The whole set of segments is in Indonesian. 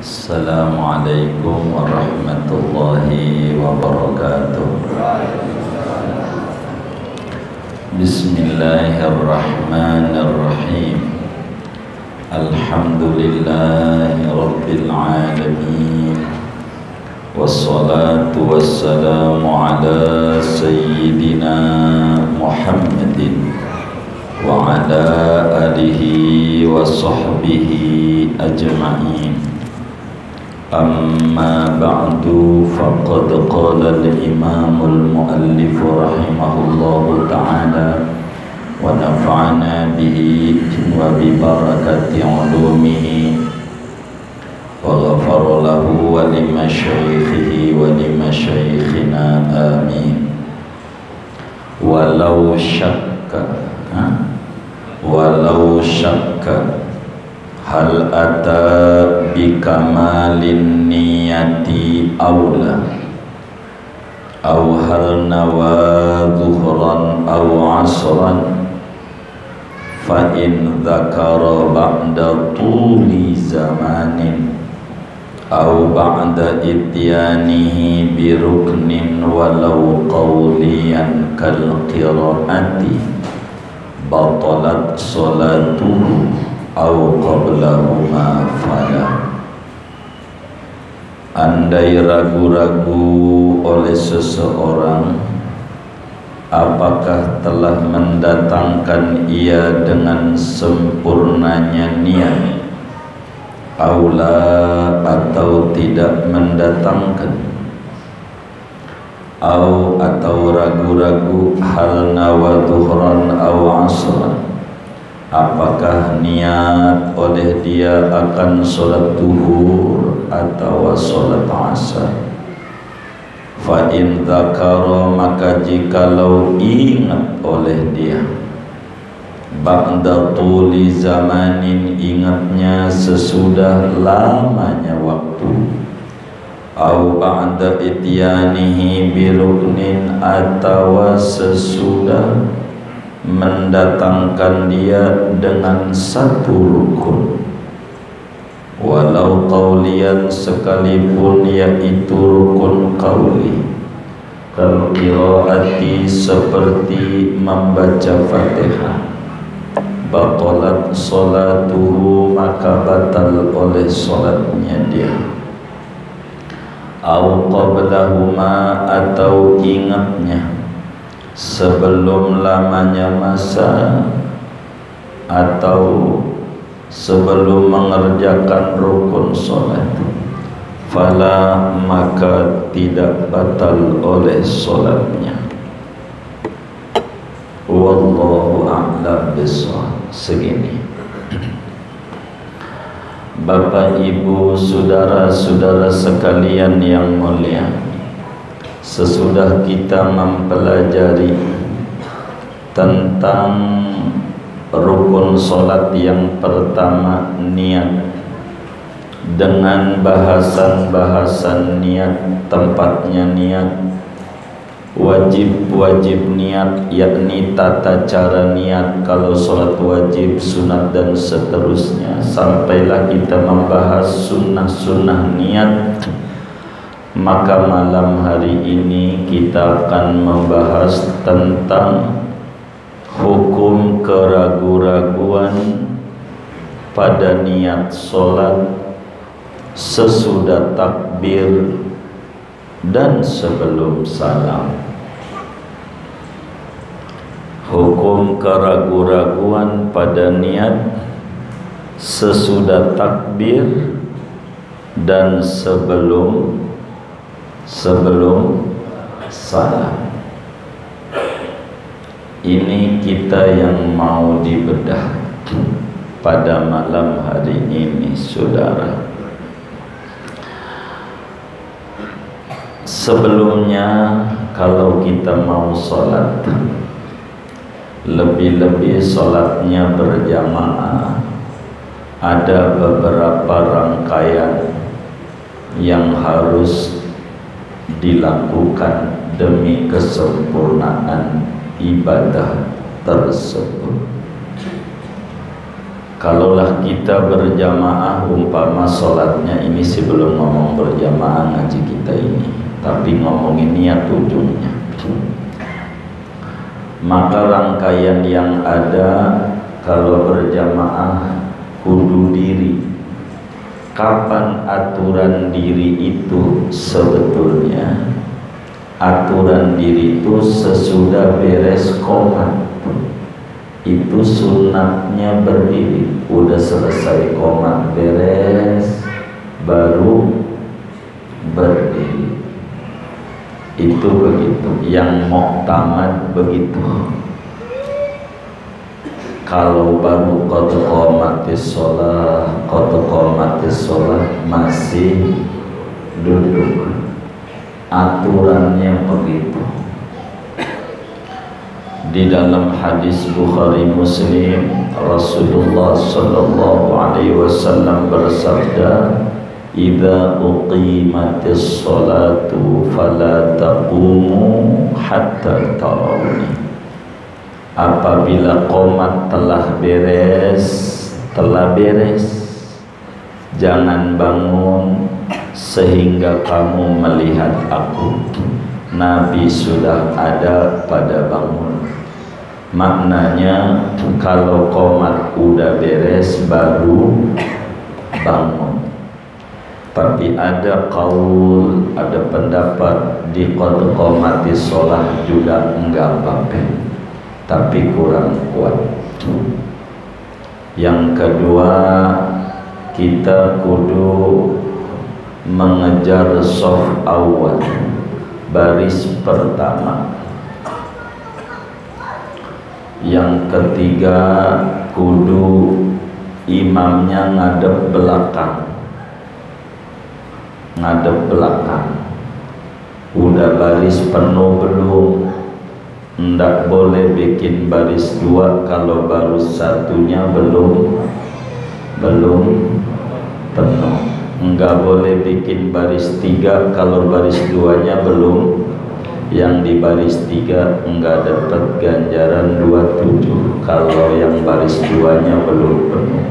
Assalamualaikum warahmatullahi wabarakatuh. Bismillahirrahmanirrahim. Alhamdulillahi rabbil alamin. Wassalatu wassalamu ala sayyidina Muhammadin wa ala alihi wa sahbihi ajma'in. Amma ba'du, faqad qala al-imamul muallif rahimahullahu ta'ala wa nafa'ana bihi wa bi barakati ulumihi wa ghafara lahu wa li masyaikhihi wa li masyaikhina amin. Walau syakka hal ata bikamalin niyati awla aw hal nawa zuhran aw asran fa in dzakara ba'da tuli zamanin aw ba'da ityanihi bi ruknin walau qawliyan kal qiraati batalat salatuhu aw qablahuma fala. Andai ragu-ragu oleh seseorang apakah telah mendatangkan ia dengan sempurnanya niat, aula atau tidak mendatangkan, atau ragu-ragu hal nawa dhuhran aw asran, apakah niat oleh dia akan sholat duhur atau sholat asar. Fa in dzakara, maka jikalau ingat oleh dia ba'da tuli zamanin, ingatnya sesudah lamanya waktu, au ba'da ityanihi bi ruknin, atau sesudah mendatangkan dia dengan satu rukun, walau qawliyan, sekalipun yaitu rukun qawli, kal qiraati, seperti membaca Fatihah, batalat salatuhu, maka batal oleh salatnya dia, au qablahuma, atau ingatnya sebelum lamanya masa atau sebelum mengerjakan rukun sholat, fala, maka tidak batal oleh sholatnya. Wallahu a'lam bishawab. Segini, Bapak Ibu, saudara-saudara sekalian yang mulia, sesudah kita mempelajari tentang rukun sholat yang pertama, niat, dengan bahasan-bahasan niat, tempatnya niat, wajib-wajib niat, yakni tata cara niat kalau sholat wajib, sunat dan seterusnya, sampailah kita membahas sunnah-sunnah niat. Maka malam hari ini kita akan membahas tentang hukum keragu-raguan pada niat sholat sesudah takbir dan sebelum salam. Hukum keragu-raguan pada niat sesudah takbir dan sebelum salam. Ini kita yang mau dibedah pada malam hari ini, saudara. Sebelumnya, kalau kita mau sholat, lebih-lebih sholatnya berjamaah, ada beberapa rangkaian yang harus dilakukan demi kesempurnaan ibadah tersebut. Kalaulah kita berjamaah, umpama sholatnya ini sebelum ngomong berjamaah ngaji kita ini, tapi ngomongin niat ujungnya, maka rangkaian yang ada kalau berjamaah kudu diri. Kapan aturan diri itu? Sebetulnya aturan diri itu sesudah beres qomat. Itu sunatnya berdiri. Udah selesai qomat beres baru berdiri. Itu begitu. Yang muktamad begitu. Kalau baru qad qomatis sholah masih duduk. Aturannya begitu. Di dalam hadis Bukhari Muslim, Rasulullah sallallahu alaihi wasallam bersabda, "Idza uqimatis sholatu fala taqumu hatta tarawni." Apabila qomat telah beres, jangan bangun sehingga kamu melihat aku. Nabi sudah ada pada bangun. Maknanya kalau qomat udah beres baru bangun. Tapi ada qaul, ada pendapat di qad qomatis sholah juga enggak apa-apa, tapi kurang kuat. Yang kedua, kita kudu mengejar shaf awal, baris pertama. Yang ketiga, kudu imamnya ngadep belakang. Udah baris penuh belum? Ndak boleh bikin baris dua kalau baris satunya belum penuh. Enggak boleh bikin baris tiga kalau baris duanya belum. Yang di baris tiga enggak dapat ganjaran 27 kalau yang baris duanya belum penuh.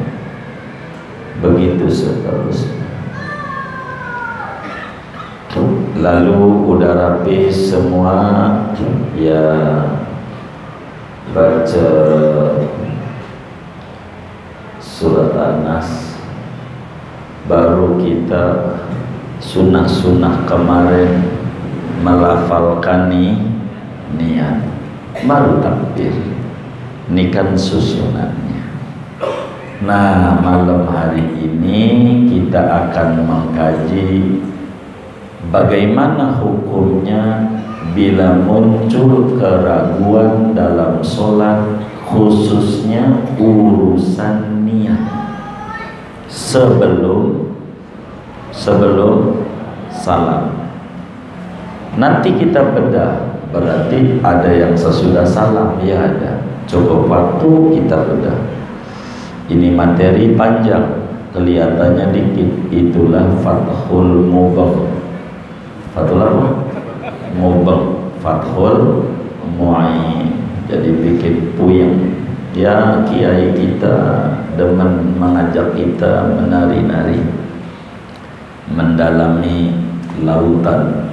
Begitu seterusnya. Lalu udah rapi semua, ya baca surat An-Nas. Baru kita sunnah-sunnah kemarin melafalkan niat, baru takbir. Ini kan susunannya. Nah, malam hari ini kita akan mengkaji bagaimana hukumnya bila muncul keraguan dalam sholat, khususnya urusan niat sebelum salam. Nanti kita bedah, berarti ada yang sesudah salam, ya ada. Cukup waktu kita bedah. Ini materi panjang, kelihatannya dikit. Itulah Fathul Mubeng. Fathul apa? Mubeng. Fathul Mu'in. Jadi bikin puyeng. Ya, kiai kita demen mengajak kita menari-nari, mendalami lautan,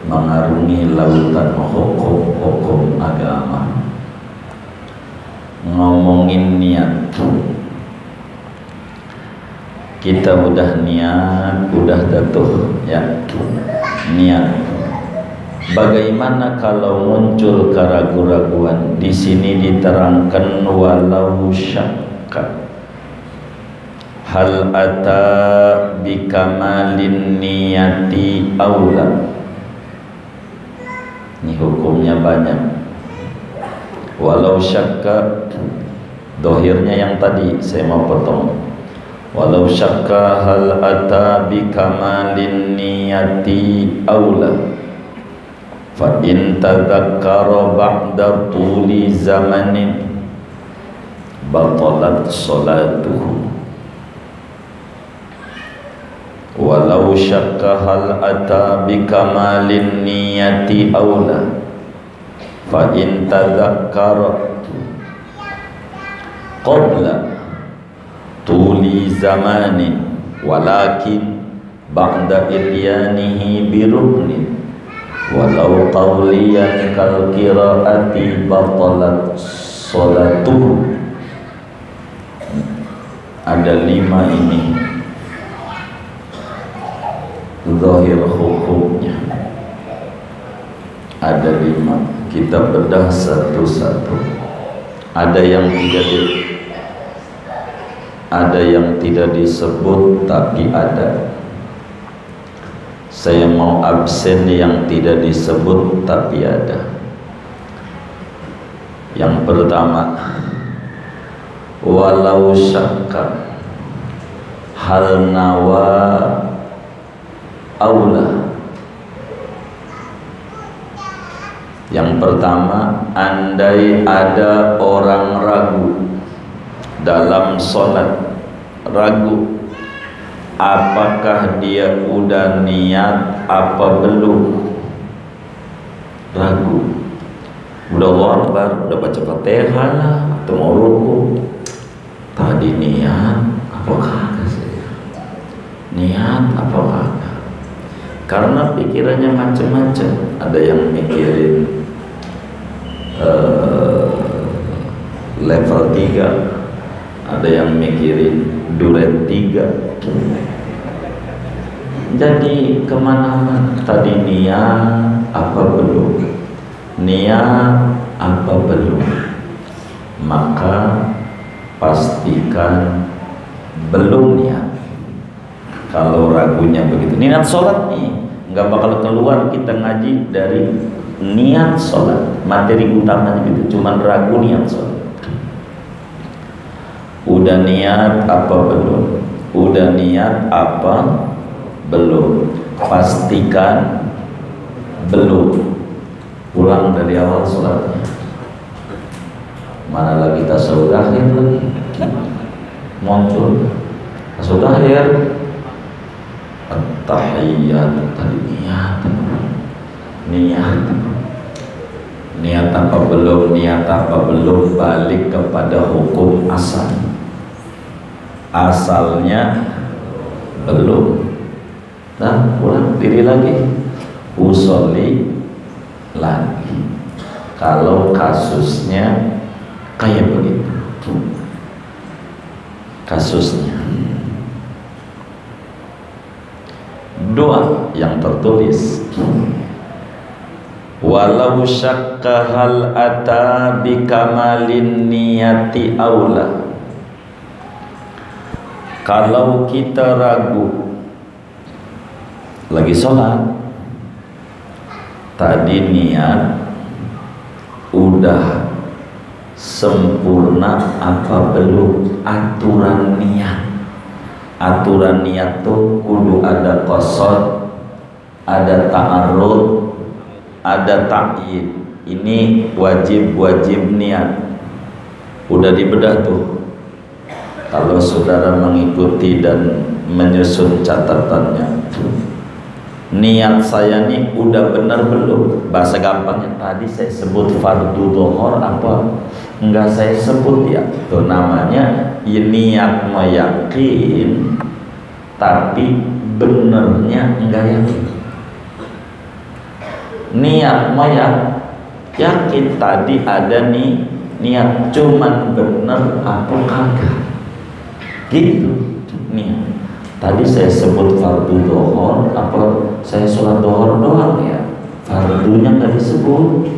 mengarungi lautan hukum agama, ngomongin niat. Kita udah niat, udah jatuh ya, niat. Bagaimana kalau muncul keraguan-raguan? Di sini diterangkan walau syakka hal ata bikamalin niyati aula. Ini hukumnya banyak. Walau syakka, dohirnya yang tadi saya mau potong. Walau syakka hal ata bikamalin niyati aula, fa in tadzakkara ba'da tuli zamanin batalat salatuhu. Walau syakka hal ata bikamalin niyati aula, fa in tadzakkara qabla tuli zamanin walakin ba'da ityanihi biruknin walau qawliyan kal qiraati batalat sholatuhu. Ada 5 ini zahir hukumnya, ada 5. Kita bedah satu-satu. Ada yang tidak disebut tapi ada. Saya mau absen yang tidak disebut tapi ada. Yang pertama, walau syakka hal nawa aula. Yang pertama, andai ada orang ragu dalam sholat, ragu apakah dia udah niat apa belum, ragu, udah Allahu Akbar, udah baca Fatihah lah atau mau ruku, tadi niat apa kagak sih, niat apa kagak, karena pikirannya macam-macam. Ada yang mikirin level 3, ada yang mikirin duret 3. Jadi kemana-mana, tadi niat apa belum, niat apa belum, maka pastikan belum niat. Kalau ragunya begitu, niat sholat nih nggak bakal keluar kita ngaji dari niat sholat, materi utamanya gitu, cuman ragu niat sholat. Udah niat apa belum, udah niat apa belum, pastikan belum, pulang dari awal sholatnya. Mana lagi tasawuf akhir lagi muncul, tasawuf akhir at-tahiyyat, tadi niat apa belum, niat apa belum, balik kepada hukum asal. Asalnya belum, nah pulang diri lagi, usolli lagi. Kalau kasusnya kayak begitu, kasusnya doa yang tertulis, walau syakka hal ata bikamalin niyati aula. Kalau kita ragu lagi sholat, tadi niat udah sempurna apa belum, aturan niat tuh kudu ada qasad, ada ta'arud, ada ta'yin. Ini wajib niat, udah dibedah tuh. Kalau saudara mengikuti dan menyusun catatannya, niat saya nih udah benar belum? Bahasa gampangnya, tadi saya sebut fardu dhuhur apa enggak saya sebut ya? Itu namanya ya, niat meyakin tapi benernya enggak yakin. Niat yakin tadi ada nih niat, cuman bener apa kagak gitu. Niat tadi saya sebut fardu dhuhur apa saya sholat dhuhur doang ya, fardunya nggak disebut,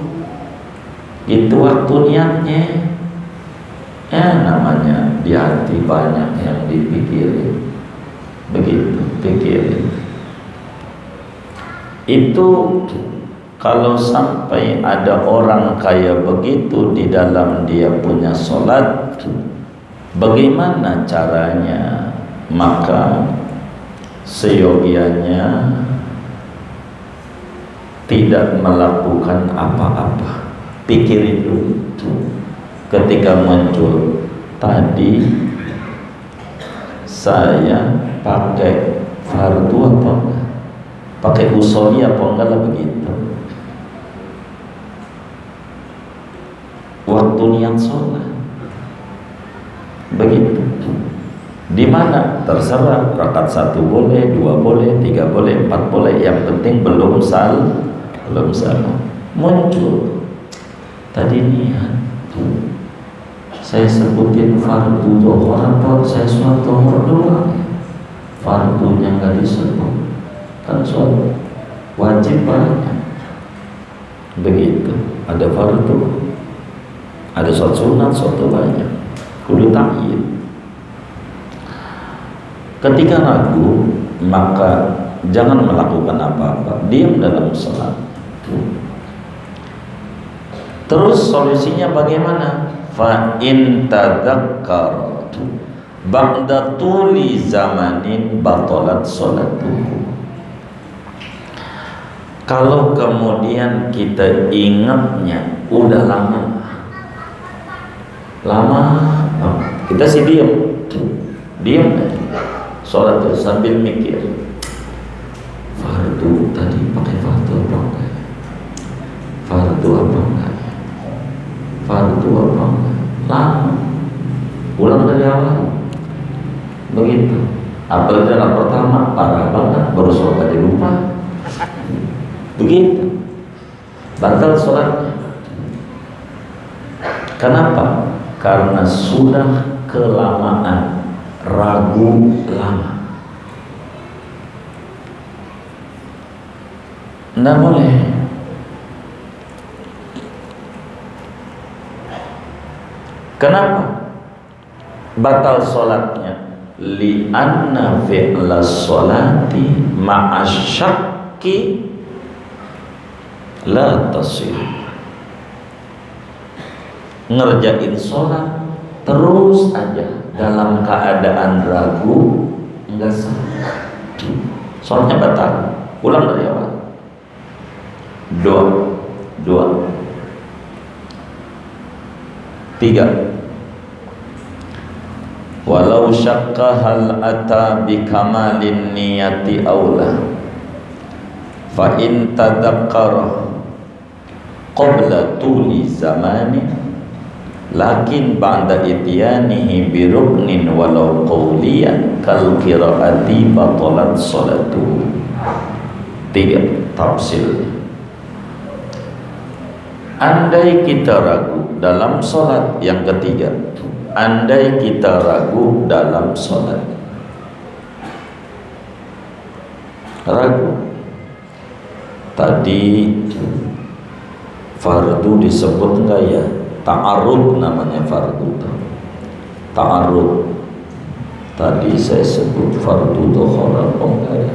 itu waktu niatnya. Ya namanya di hati banyak yang dipikirin, begitu pikirin. Itu kalau sampai ada orang kayak begitu di dalam dia punya sholat, bagaimana caranya? Maka seyogianya tidak melakukan apa-apa. Pikirin dulu. Ketika muncul tadi saya pakai fardu apa enggak, pakai usolli apa enggak lah, begitu. Waktu niat sholat begitu. Di mana? Terserah, rakaat 1 boleh, 2 boleh, 3 boleh, 4 boleh, yang penting belum salam. Muncul tadi niat, saya sebutin fardu zuhur apa saya sholat zuhur doang, fardunya nggak disebut, kan sholat wajib banyak. Begitu, ada fardu, ada sholat sunat, sholat banyak, kudu ta'yin. Ketika ragu, maka jangan melakukan apa-apa, diam dalam sholat. Terus solusinya bagaimana? Fa in tadzakkar ba'da tuli zamanin batalat sholatuhu. Kalau kemudian kita ingatnya udah lama, kita sih diam sholat tuh sambil mikir, fardu tadi pakai fardu apa enggak? Fardu apa enggak? Fardu apa enggak? Lama, ulang dari awal. Begitu. Apalagi dalam pertama parah banget, baru sholat aja lupa. Begitu, batal sholatnya. Kenapa? Karena sudah kelamaan, ragu lama. Nggak boleh. Kenapa batal sholatnya? Li'anna fi'la sholati ma'asyakki la tasir. Ngerjain sholat terus aja dalam keadaan ragu enggak sah, sholatnya batal. Ulang dari awal. Dua. 3. Walau syakka hal ata bi kamalin niyati aula fa in tadzakkara qabla tuli zamani lakin ba'da ityanihi bi ruknin walau qawliyan kal qiraati batalat sholatuhu. 3. Tafsir. Andai kita ragu dalam sholat, yang ketiga, andai kita ragu dalam sholat, ragu tadi fardu disebut enggak ya? Ta'arud namanya fardu. Ta'arud tadi saya sebut fardu dhuhur apa enggak ya?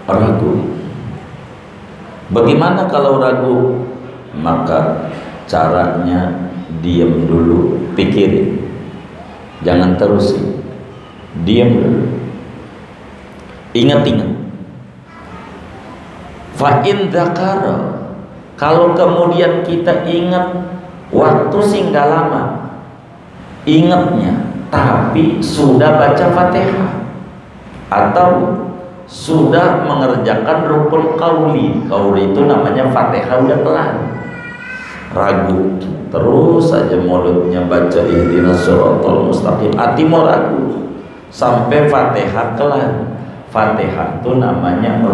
Ragu. Bagaimana kalau ragu? Maka caranya diam dulu, pikirin, jangan terusin, diam dulu, ingat-ingat. Fa in dzakara, kalau kemudian kita ingat, waktu sih nggak lama ingatnya, tapi sudah baca Fatihah atau sudah mengerjakan rukun qauli. Qauli itu namanya Fatihah udah kelar, ragu terus aja mulutnya baca ihdinas shiratal mustaqim, hati mau ragu sampai Fatihah kelar. Fatihah itu namanya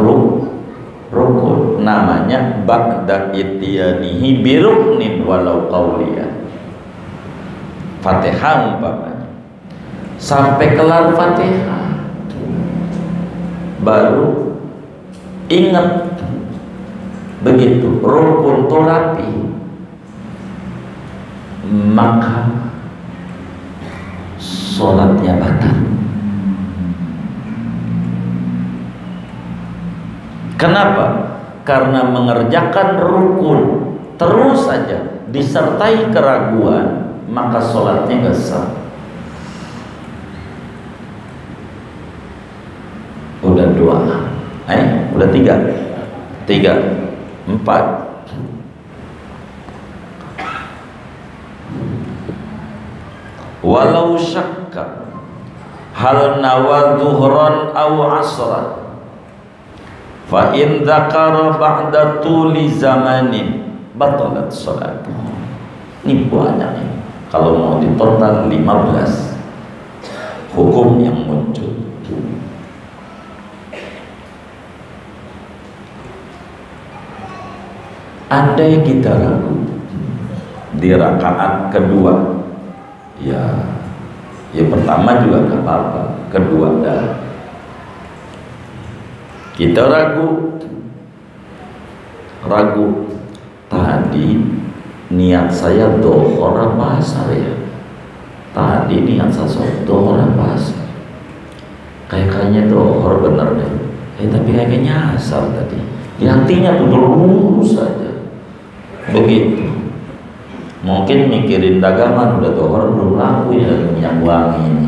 rukun, namanya ba'da ityanihi bi ruknin walau qauliyah. Fatihah umpamanya sampai kelar Fatihah baru ingat, begitu rukun itu rapi, maka sholatnya batal. Kenapa? Karena mengerjakan rukun terus saja disertai keraguan, maka sholatnya nggak sah. Udah 2, udah 3, 4. Walau syakka hal nawa dhuhran aw asran fa in dzakara ba'da tuli zamanin batalat sholat. Ini banyak nih. Kalau mau di total 15 hukum yang muncul. Andai kita ragu di rakaat kedua, ya pertama juga nggak apa-apa, kedua dah kita ragu tadi niat saya dohor apa asar ya, tadi niat saya dohor apa asar, kayaknya dohor bener deh, tapi kayaknya asar tadi, di hatinya tuh lurus saja begitu. Mungkin mikirin dagangan udah dohor belum laku ya minyak wangi ini,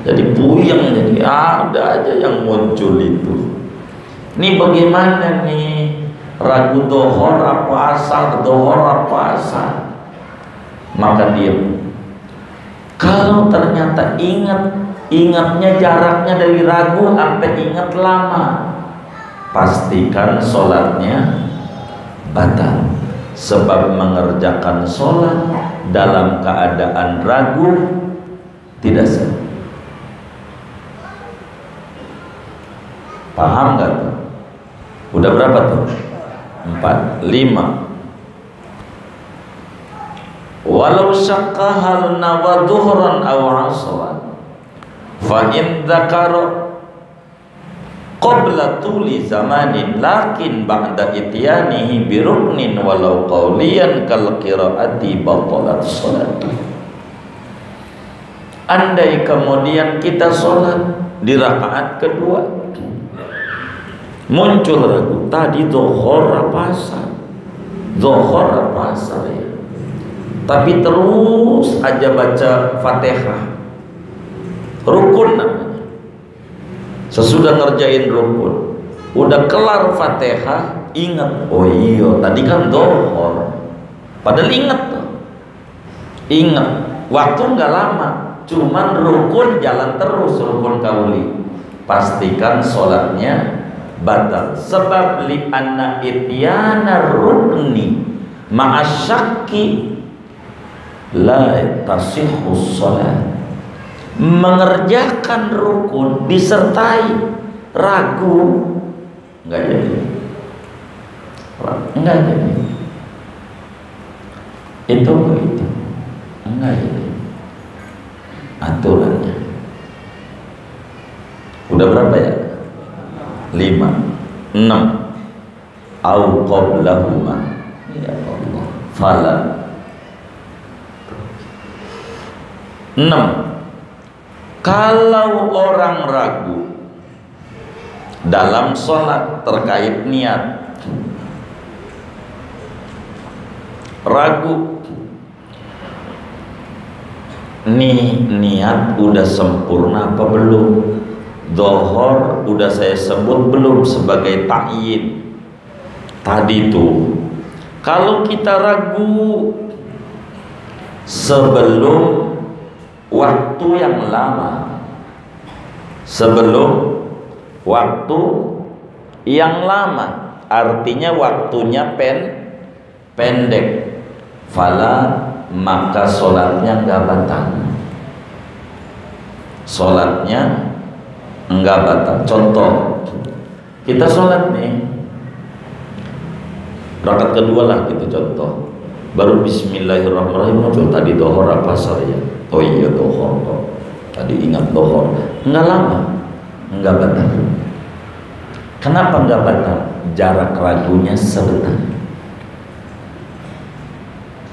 jadi puyeng, jadi ada aja yang muncul itu. Ini bagaimana nih, ragu dohor apa asar, dohor apa asar? Maka diam. Kalau ternyata ingatnya jaraknya dari ragu sampai ingat lama, pastikan sholatnya batal. Sebab mengerjakan sholat dalam keadaan ragu tidak sah. Paham gak tuh? Udah berapa tuh? 4, 5. Walau syakka hal nawa duhran aw asran fa in dzakara qabla tuli zamanin lakin ba'da ityanihi bi ruknin walau qawliyan kal qiraati batalat shalat. Andai kemudian kita sholat di rakaat kedua muncul ragu, tadi zuhur apa asar, ya, tapi terus aja baca Fatihah, rukun namanya. Sesudah ngerjain rukun, udah kelar Fatihah, ingat, oh iya tadi kan zuhur, padahal ingat waktu nggak lama, cuman rukun jalan terus, rukun kauli, pastikan sholatnya batal. Sebab li anna ityana rukni ma'asyakki la tasihhu shalat. Mengerjakan rukun disertai ragu enggak jadi. Itu begitu. Enggak jadi. Aturannya. Udah berapa ya? 5, 6 au qablahuma, ya Allah, fala. 6. Kalau orang ragu dalam sholat terkait niat, ragu nih niat udah sempurna apa belum, Zuhur udah saya sebut belum sebagai ta'yin tadi tuh. Kalau kita ragu sebelum waktu yang lama, sebelum waktu yang lama, artinya waktunya pendek, fala, maka sholatnya nggak batal, sholatnya enggak batal. Contoh, kita sholat nih rakaat kedua lah gitu, contoh baru bismillahirrahmanirrahim muncul tadi dohor apa saya, oh iya dohor kok tadi, ingat dohor, enggak lama, enggak batal. Kenapa enggak batal? Jarak ragunya sebentar,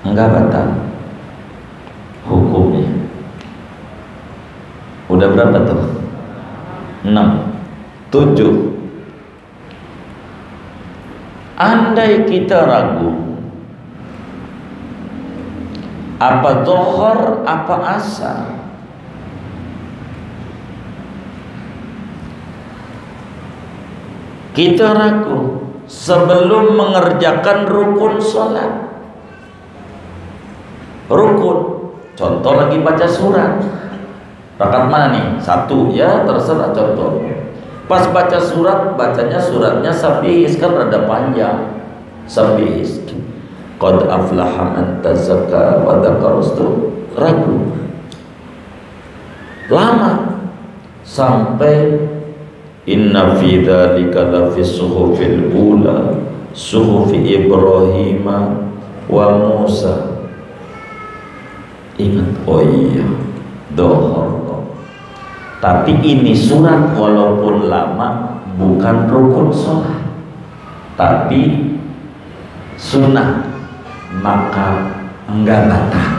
enggak batal hukumnya. Udah berapa tuh? 6, 7. Andai kita ragu apa zuhur apa asar, kita ragu sebelum mengerjakan rukun sholat, rukun, contoh lagi baca surat, rakaat mana nih? 1 ya, terserah contoh. Pas baca surat, bacanya suratnya sabihis, kan rada panjang. Sabihis. Qad aflaha man tazakka wa dzakara ragu. Lama sampai inna fi dzalika lafis suhufil ula suhufi Ibrahim wa Musa. Ingat, oh iya, dohor. Tapi ini surat walaupun lama bukan rukun sholat, tapi sunnah, maka enggak batal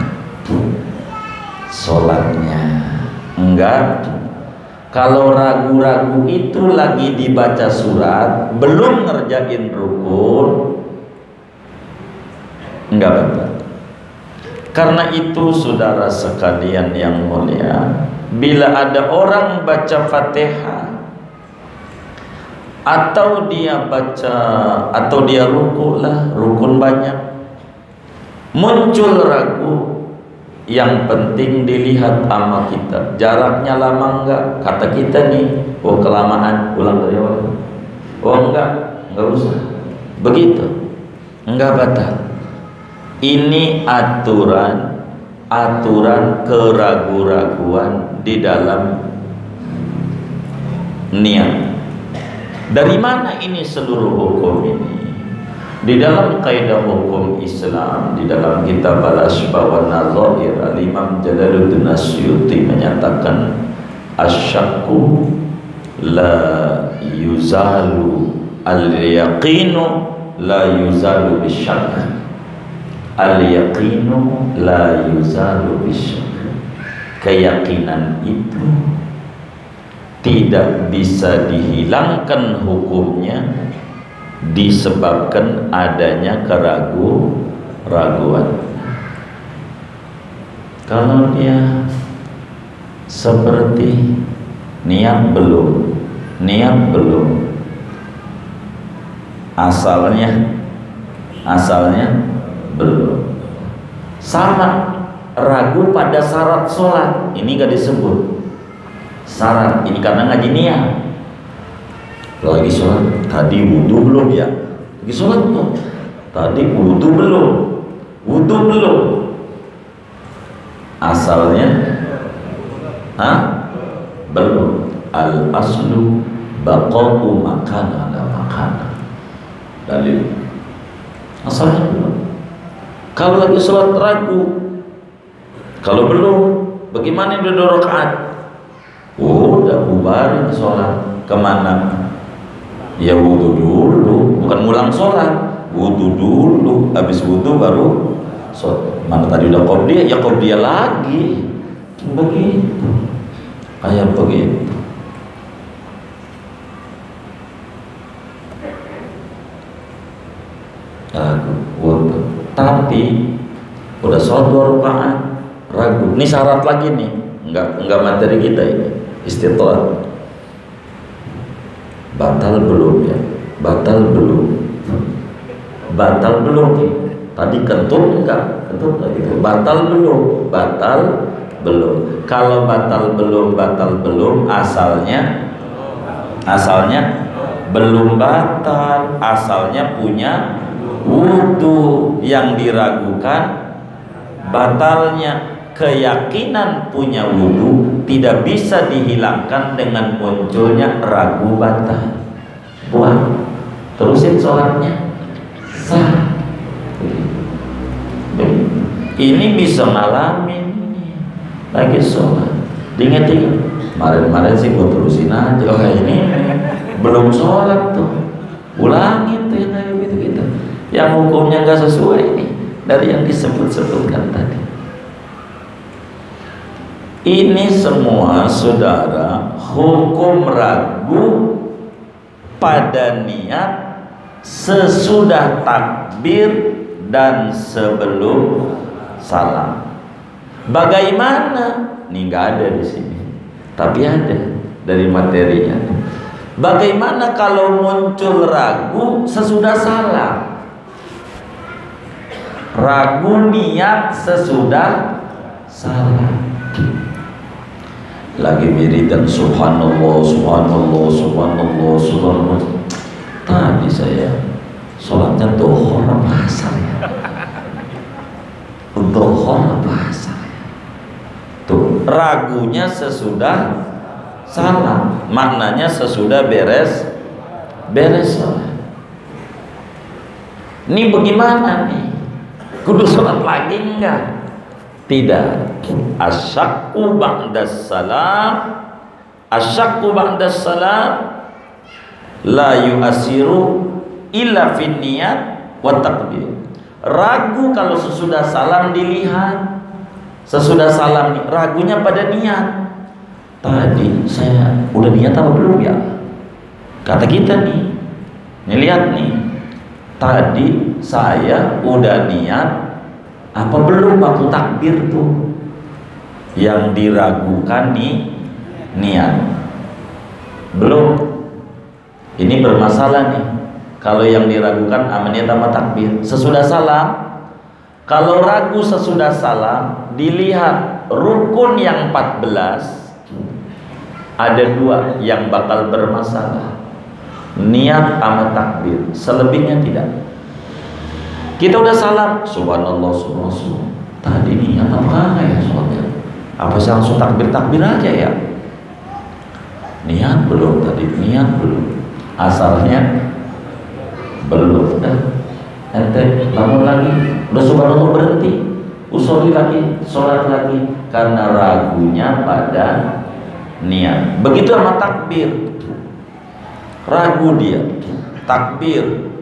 sholatnya. Enggak. Kalau ragu-ragu itu lagi dibaca surat belum ngerjain rukun, enggak batal. Karena itu saudara sekalian yang mulia, bila ada orang baca Fatihah atau dia ruku lah, rukun banyak, muncul ragu, yang penting dilihat sama kita, jaraknya lama enggak. Kata kita nih, oh kelamaan, ulang dari awal. Oh enggak usah. Begitu, enggak batal. Ini aturan keraguan-raguan di dalam niat. Dari mana ini seluruh hukum ini? Di dalam kaidah hukum Islam, di dalam kitab Al-Ashbah wa Nadhair, Al-Imam Jalaluddin Asyuti menyatakan asyakku la yuzalu al-yaqinu la yuzalu bisyak. Al-yaqinu la yuzalu bisyak. Keyakinan itu tidak bisa dihilangkan hukumnya disebabkan adanya keraguan. Kalau dia seperti niat belum, asalnya belum, sama ragu pada syarat sholat, ini gak disebut syarat, ini karena ngaji niat. Lagi sholat, tadi wudhu belum ya? Lagi sholat tuh, tadi wudhu belum? Asalnya belum. Al aslu baqa'u makana la makana. Dalil asalnya belum. Kalau lagi sholat ragu, kalau belum, bagaimana udah 2 rakaat? Udah bubarin sholat, kemana? Ya wudhu dulu, bukan ngulang sholat, wudhu dulu, habis wudhu baru sholat. Mana tadi udah qobliyah, ya qobliyah lagi, begitu, kayak begitu. Ragu, wudhu, tapi udah sholat 2 rakaat, ragu. Ini syarat lagi nih, enggak materi kita ini, istitlah. Batal belum ya? Batal belum. Tadi kentut enggak? Kentut lagi. Batal belum? Kalau batal belum, asalnya belum batal, asalnya punya wudu. Yang diragukan batalnya. Keyakinan punya wudu tidak bisa dihilangkan dengan munculnya ragu batal. Buat terusin sholatnya sah. Ini bisa ngalamin lagi sholat, diinget-inget kemarin sih gua terusin aja. Oh ini belum sholat tuh, ulangin tuh yang kayak gitu-gitu, yang hukumnya nggak sesuai nih dari yang disebut-sebutkan tadi. Ini semua saudara hukum ragu pada niat sesudah takbir dan sebelum salam. Bagaimana? Ini nggak ada di sini, tapi ada dari materinya. Bagaimana kalau muncul ragu sesudah salam? Ragu niat sesudah salam. Lagi wiridan subhanallah. Tadi saya sholatnya dohor apa asar ya? Dohor apa asar ya? ragunya sesudah salam, maknanya sesudah beres sholat. Ini bagaimana nih? Kudu sholat lagi enggak? Tidak. Asyakku ba'das salam la yu'asiru illa fin niyat wa takbir. Ragu kalau sesudah salam dilihat. Sesudah salam ragunya pada niat. Tadi saya udah niat apa belum ya? Kata kita nih. Nih lihat nih. Tadi saya udah niat apa belum waktu takbir tuh? Yang diragukan nih niat. Belum. Ini bermasalah nih. Kalau yang diragukan niat sama takbir sesudah salam. Kalau ragu sesudah salam, dilihat rukun yang 14 ada 2 yang bakal bermasalah. Niat sama takbir, selebihnya tidak. Kita udah salam, subhanallah, subhanallah. Tadi niat apa ya sholatnya? Apa sih langsung takbir aja ya? Niat belum tadi, niat belum. Asalnya belum. Ente bangun lagi, udah subhanallah berhenti, usolli lagi, sholat lagi, karena ragunya pada niat. Begitu sama takbir, ragu dia, takbir,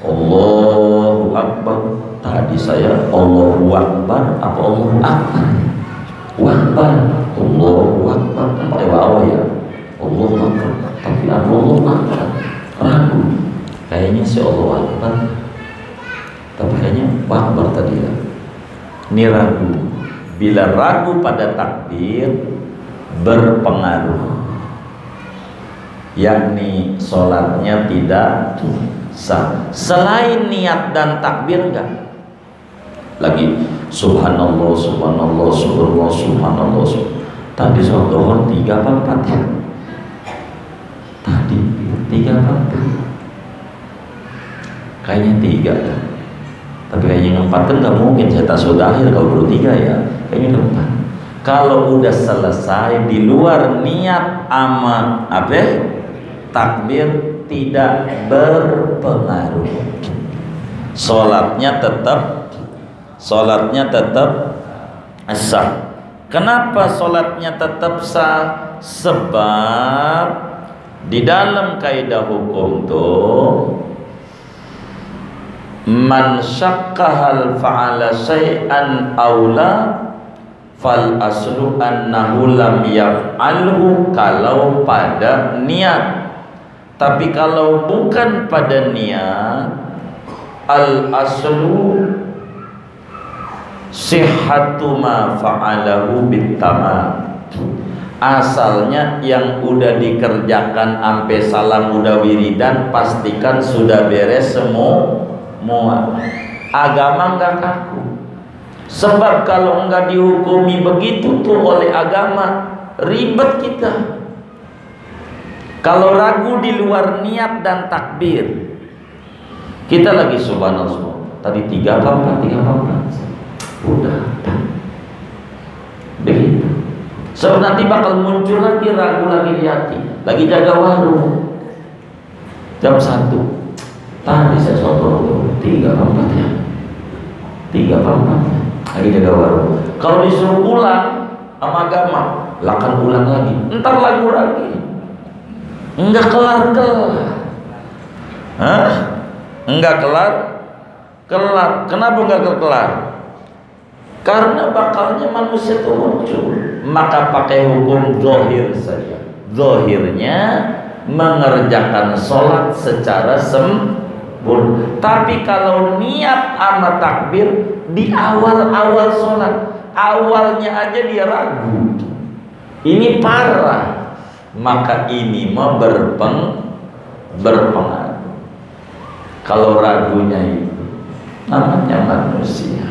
Allahu Akbar. Tadi saya Allahu Akbar apa Allahu Akbar? Akbar, Allahu Akbar, pakai waw ya, Allahu Akbar. Tapi apa Allahu Akbar? Ragu. Kayaknya si Allahu Akbar. Tapi kayaknya Akbar tadi ya. Ini ragu. Bila ragu pada takbir berpengaruh, yakni sholatnya tidak sah. Selain niat dan takbir enggak. Lagi subhanallah, subhanallah, subhanallah, subhanallah. Tadi sholat zuhur 3 apa 4 ya? Tadi 3 apa 4? Kayaknya 3 ya. Tapi kayaknya yang 4 kan nggak mungkin saya tak sudah akhir kalau baru 3 ya. Kayaknya 4. Kalau udah selesai di luar niat ama takbir tidak berpengaruh. Sholatnya tetap sah. Kenapa sholatnya tetap sah? Sebab di dalam kaidah hukum tuh man syakkahal fa'ala syai'an aula fal aslu annahu lam yaf'alhu kalau pada niat. Tapi kalau bukan pada niat, al aslu sihhatu ma fa'alahu bitamam. Asalnya yang udah dikerjakan sampai salam udah wiridan pastikan sudah beres semua. Agama enggak kaku. Sebab kalau enggak dihukumi begitu tuh oleh agama, ribet kita. Kalau ragu di luar niat dan takbir, kita lagi subhanallah. Tadi 3 apa 4? Udah. Begitu. So nanti bakal muncul lagi ragu lagi di hati. Lagi jaga warung. Jam 1. Tadi saya soto 3 apa 4 ya? 3 apa 4 lagi jaga warung. Kalau disuruh pulang sama agama, lakan ulang lagi. Entar lagu lagi. Enggak kelar. Enggak kelar. Kenapa enggak kelar? Karena bakalnya manusia itu muncul. Maka pakai hukum zahir saja. Zahirnya mengerjakan sholat secara tapi kalau niat sama takbir di awal-awal sholat, awalnya aja dia ragu, ini parah, maka ini mah berpengaruh. Kalau ragunya itu namanya manusia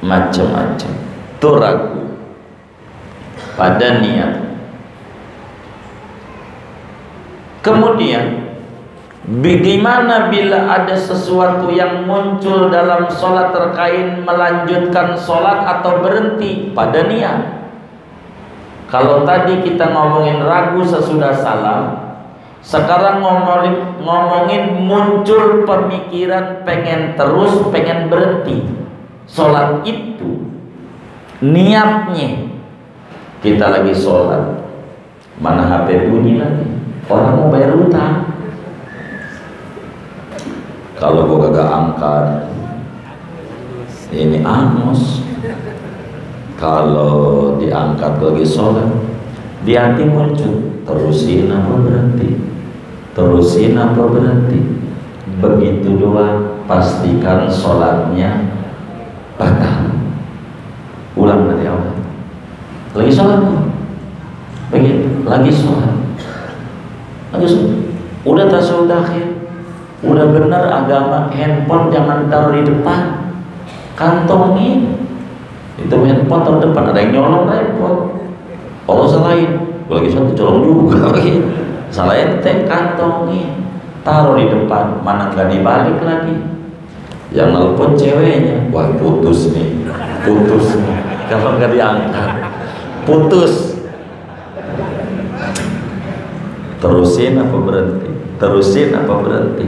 macam-macam tuh ragu pada niat. Kemudian bagaimana bila ada sesuatu yang muncul dalam sholat terkait melanjutkan sholat atau berhenti pada niat? Kalau tadi kita ngomongin ragu sesudah salam, sekarang ngomongin muncul pemikiran pengen terus, pengen berhenti. Sholat itu niatnya kita lagi sholat, mana HP bunyi lagi, orang mau bayar utang. Kalau gua kagak angkat, ini angus. Kalau diangkat lagi sholat, di hati muncul, terusin apa berhenti, terusin apa berhenti. Begitu doang, pastikan sholatnya batal. Ulang dari awal. Lagi sholat, begitu, lagi sholat, udah tasawuf akhir, udah benar agama, handphone jangan taruh di depan, kantongin. Itu handphone taruh depan, ada yang nyolong repot. Allah salahin, gue lagi sholat colong juga lagi. Salahin teh kantongin, taruh di depan, mana nggak dibalik lagi. Yang nelpon ceweknya, wah putus nih, putus nih. Kalau nggak diangkat, putus. Terusin apa berhenti? Terusin apa berhenti?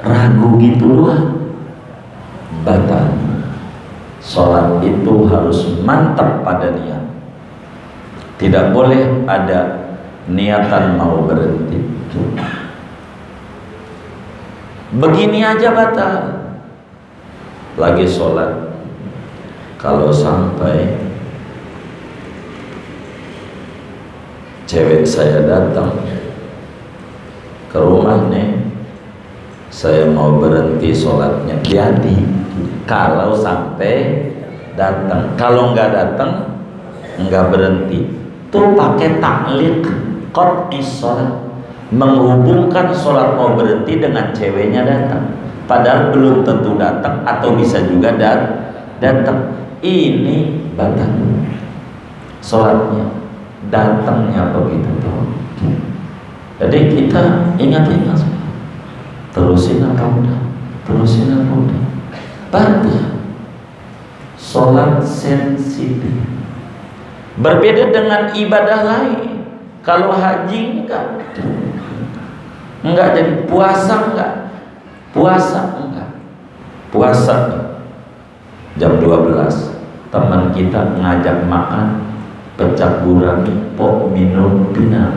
Ragu gitu doang, batal. Sholat itu harus mantap pada niat. Tidak boleh ada niatan mau berhenti. Begini aja batal. Lagi sholat, kalau sampai cewek saya datang ke rumah nih, saya mau berhenti sholatnya, jadi kalau sampai datang, kalau nggak datang nggak berhenti, tuh pakai taklid qat'is sholat, menghubungkan sholat mau berhenti dengan ceweknya datang, padahal belum tentu datang atau bisa juga datang. Ini batal sholatnya, datangnya begitu tuh. Jadi kita ingat-ingat, terusin apa udah, terusin apa udah. Batal. Sholat sensitif. Berbeda dengan ibadah lain. Kalau haji enggak jadi, puasa enggak, puasa enggak, puasa jam 12 teman kita ngajak makan pecak gurami, pok minum bina.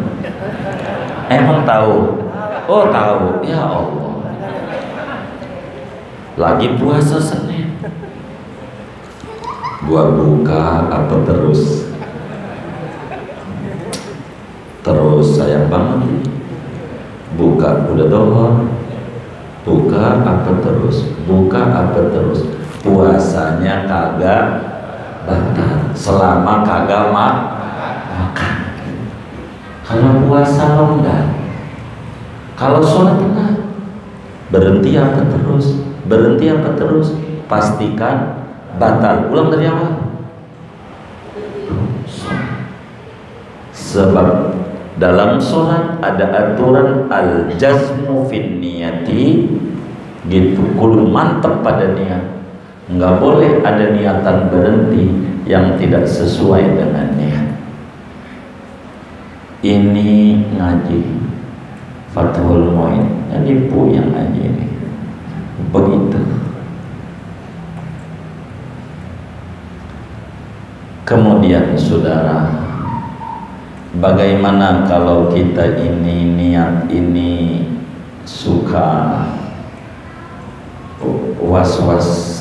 Emang tahu? Oh tahu, ya Allah. Lagi puasa Senin, gua buka apa terus sayang banget, buka udah dohor, buka apa terus, buka apa terus, puasanya kagak batal selama kagak makan. Kalau puasa lo enggak, kalau sholat enggak, berhenti apa terus, berhenti apa terus, pastikan batal. Ulang dari awal. Sebab dalam sholat ada aturan al-jazmu fin niyati, gitu, kudu mantep pada niat. Nggak boleh ada niatan berhenti yang tidak sesuai dengan niat. Ini ngaji Fathul Mu'in, ini puyang ngaji ini. Begitu. Kemudian saudara, bagaimana kalau kita ini niat ini suka was-was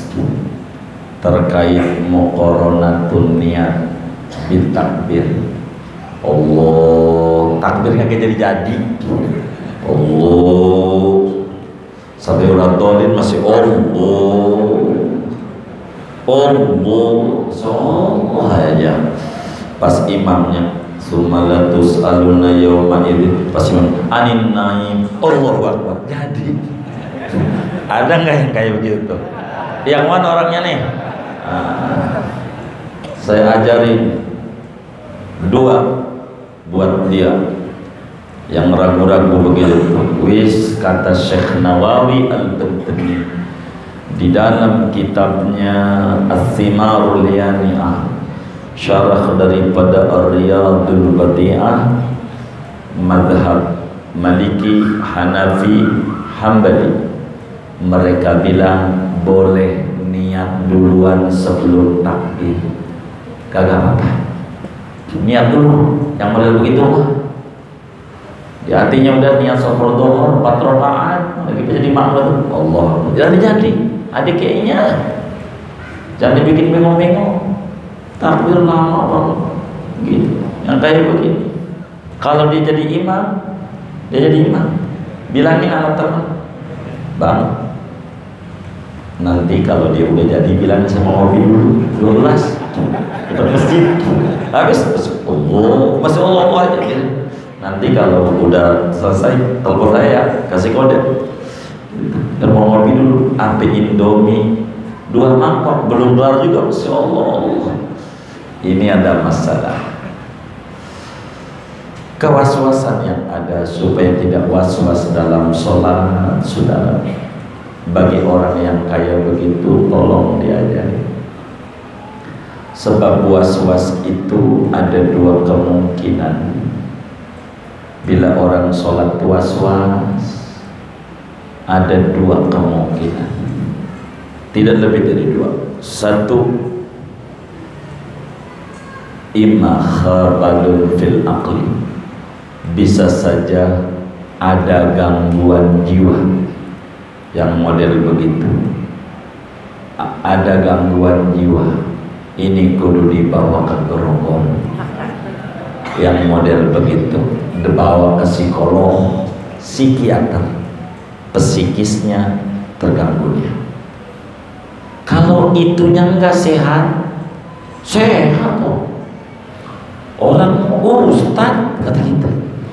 terkait muqaranatun niat bil takbir. Allah, takbirnya kayak jadi Allah sampai orang dolin masih Allah semua aja. Pas imamnya sumalatus aluna yauma idzin, pas imam anin naim Allahu akbar, jadi ada nggak yang kayak begitu? Yang mana orangnya nih? Saya ajarin dua buat dia yang ragu-ragu begitu. Wis, kata Syekh Nawawi Al-Bantani di dalam kitabnya As-Simarul Yani'ah, syarah daripada Ar-Riyadul Badi'ah, madhab Maliki, Hanafi, Hambali. Mereka bilang boleh niat duluan sebelum takbir, kagak apa-apa. Niat dulu, yang model begitu mah. Di hatinya udah niat sholat dhuhr 4 rakaat, lagi jadi makmum Allah. Jadi ada kayaknya. Jangan dibikin bingung-bingung. Takbir lama banget. Gitu. Yang kayak begini. Kalau dia jadi imam, bilangin anak teman, Bang, nanti kalau dia udah jadi bilang sama mobil dulu 12 depan masjid. Habis Allah, masih Allah aja gitu. Nanti kalau udah selesai telepon saya, kasih kode. Telepon mobil dulu, sampai Indomie 2 mangkok belum kelar juga, masya Allah. Ini ada masalah. Kewaswasan yang ada, supaya tidak waswas dalam sholat, saudara. Bagi orang yang kayak begitu, tolong diajari. Sebab waswas itu ada 2 kemungkinan. Bila orang sholat waswas, ada 2 kemungkinan, tidak lebih dari 2. 1, imma khabalun fil aqli, bisa saja ada gangguan jiwa. Yang model begitu, ada gangguan jiwa, ini kudu dibawa ke gerombolan. Yang model begitu dibawa ke psikolog, psikiater, psikisnya terganggu dia. Kalau itunya enggak sehat kok. Orang ustaz kata kita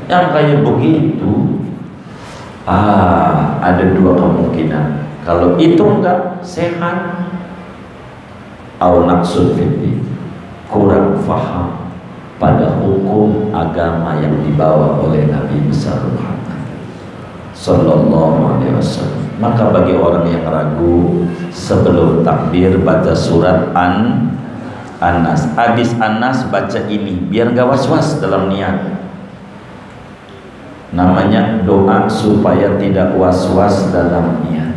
yang kayak begitu, ada 2 kemungkinan. Kalau itu enggak sehat, au naqsul fiddin, kurang faham pada hukum agama yang dibawa oleh Nabi besar Muhammad sallallahu alaihi wasallam. Maka bagi orang yang ragu, sebelum takbir baca surat An-Nas. Habis An-Nas baca ini, biar nggak was-was dalam niat. Namanya doa supaya tidak was-was dalam niat.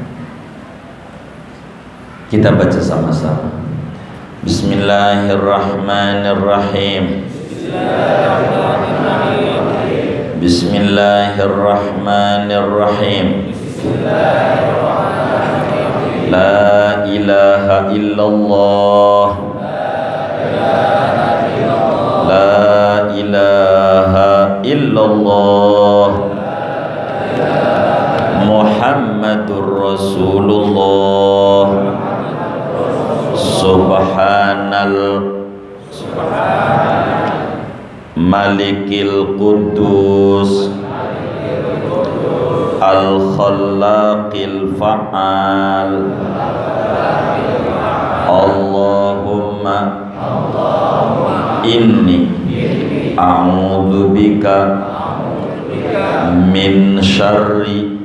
Kita baca sama-sama. Bismillahirrahmanirrahim. Bismillahirrahmanirrahim. La ilaha illallah. La ilaha illallah. Muhammadur Rasulullah. Subhanal Malikil Quddus Al-Khallaqil Fa'al. Allahumma inni a'udzu bika min syarri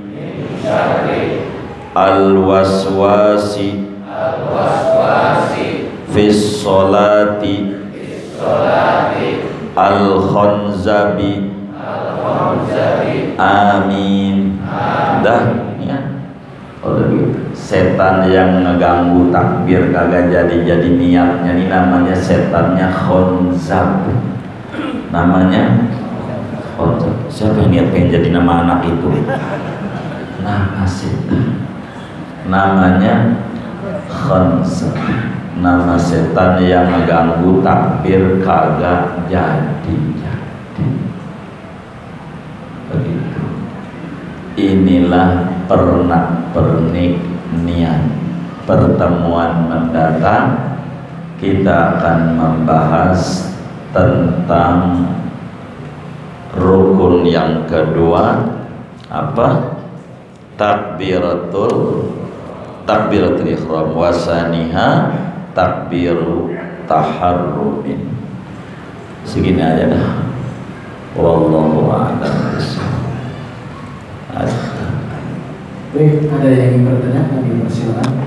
al-waswasi fis sholati al-khanzabi. Amin. Dah ya. Setan yang ngeganggu takbir kagak jadi niatnya, ini namanya setannya khanzab. Namanya khanzab. Siapa yang niat pengen jadi nama anak itu? Nama setan. Namanya khanzab. Nama setan yang ngeganggu takbir kagak jadi. Begitu. Inilah pernak-pernik niat. Pertemuan mendatang kita akan membahas tentang rukun yang kedua, apa? Takbiratul ihram, wasaniha takbiru taharrumin. Segini aja dah. Wallahu a'lam. Baik, ada yang ingin bertanya, kami persilakan.